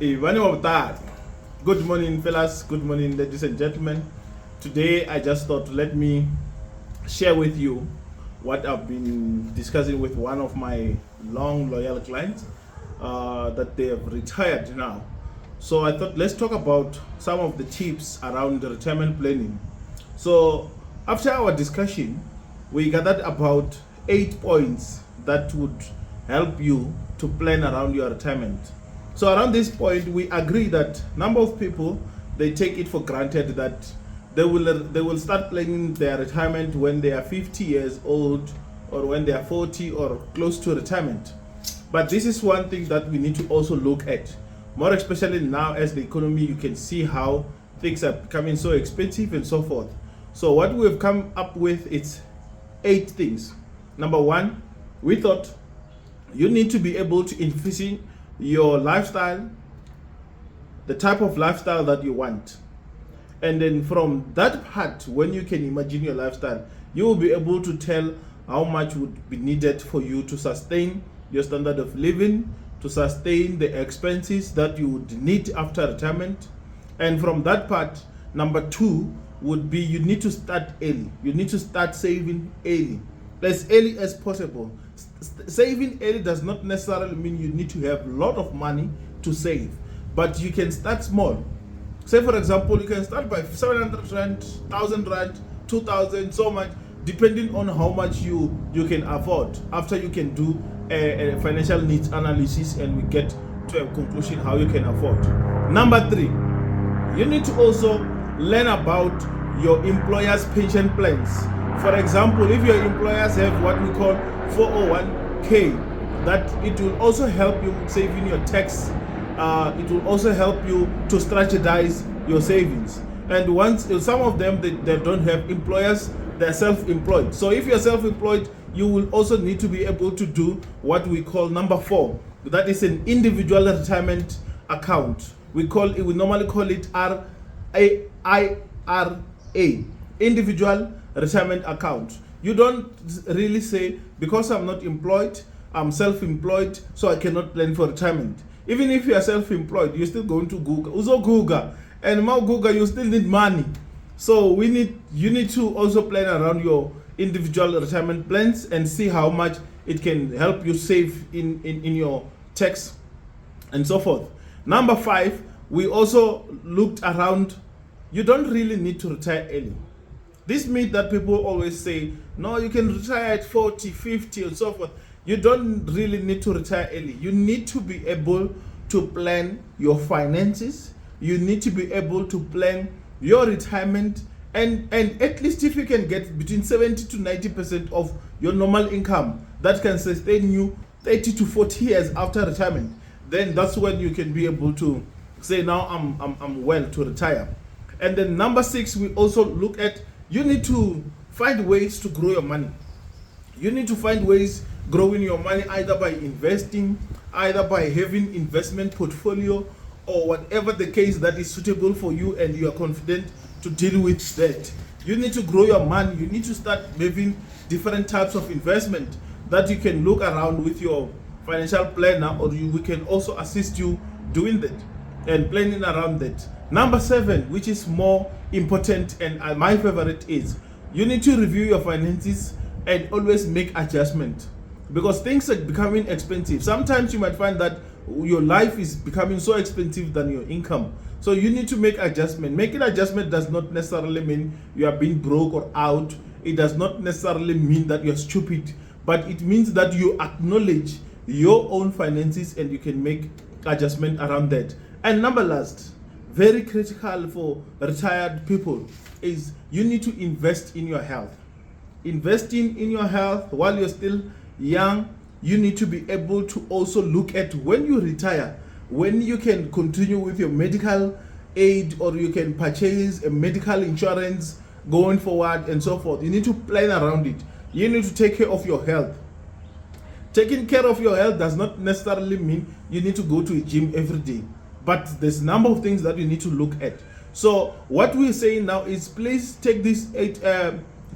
Ivhani Vhutali. Good morning, fellas. Good morning, ladies and gentlemen. Today, I just thought let me share with you what I've been discussing with one of my long loyal clients that they have retired now. So I thought let's talk about some of the tips around the retirement planning. So after our discussion, we gathered about 8 points that would help you to plan around your retirement. So around this point, we agree that number of people, they take it for granted that they will start planning their retirement when they are 50 years old or when they are 40 or close to retirement. But this is one thing that we need to also look at, more especially now as the economy, you can see how things are becoming so expensive and so forth. So what we've come up with is 8 things. Number one, we thought you need to be able to envision your lifestyle, the type of lifestyle that you want. And then from that part, when you can imagine your lifestyle, you will be able to tell how much would be needed for you to sustain your standard of living, to sustain the expenses that you would need after retirement. And from that part, number two would be you need to start early. You need to start saving as early as possible. Saving early does not necessarily mean you need to have a lot of money to save, but you can start small. Say for example, you can start by 700 rand, 1000 rand, 2000, so much, depending on how much you can afford. After you can do a financial needs analysis and we get to a conclusion how you can afford. Number three, you need to also learn about your employer's pension plans. For example, if your employers have what we call 401k, that it will also help you saving your tax. It will also help you to strategize your savings. And once some of them they don't have employers, they're self-employed. So if you're self-employed, you will also need to be able to do what we call number 4. That is an individual retirement account. We normally call it IRA, individual retirement account. You don't really say, because I'm not employed, I'm self-employed, so I cannot plan for retirement. Even if you are self-employed, you're still going to Google. And now Google, you still need money. So you need to also plan around your individual retirement plans and see how much it can help you save in your tax and so forth. Number 5, we also looked around, you don't really need to retire early. This means that people always say, no, you can retire at 40, 50 and so forth. You don't really need to retire early. You need to be able to plan your finances. You need to be able to plan your retirement, and at least if you can get between 70 to 90% of your normal income that can sustain you 30 to 40 years after retirement, then that's when you can be able to say, now I'm well to retire. And then number 6, we also look at, you need to find ways to grow your money. You need to find ways growing your money, either by investing, either by having investment portfolio, or whatever the case that is suitable for you and you are confident to deal with that. You need to grow your money. You need to start having different types of investment that you can look around with your financial planner, or we can also assist you doing that and planning around that. Number 7, which is more important and my favorite, is you need to review your finances and always make adjustment, because things are becoming expensive. Sometimes you might find that your life is becoming so expensive than your income. So you need to make adjustment. Making adjustment does not necessarily mean you are being broke or out. It does not necessarily mean that you're stupid, but it means that you acknowledge your own finances and you can make adjustment around that. And number last, very critical for retired people, is you need to invest in your health. Investing in your health while you're still young, you need to be able to also look at when you retire, when you can continue with your medical aid, or you can purchase a medical insurance going forward and so forth. You need to plan around it. You need to take care of your health. Taking care of your health does not necessarily mean you need to go to a gym every day, but there's a number of things that you need to look at. So what we're saying now is, please take these 8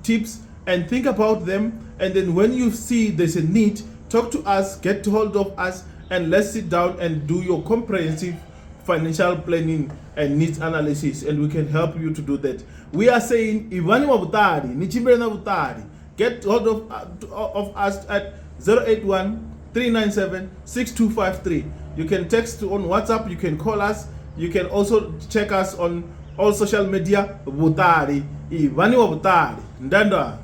tips and think about them, and then when you see there's a need, talk to us, get hold of us, and let's sit down and do your comprehensive financial planning and needs analysis, and we can help you to do that. We are saying Ivhani wa Vhutali, nichimbele na Vhutali. Get hold of us at 081-397-6253. You can text on WhatsApp, you can call us, you can also check us on all social media. Vhutali, Ivhani wa Vhutali. Ndanda.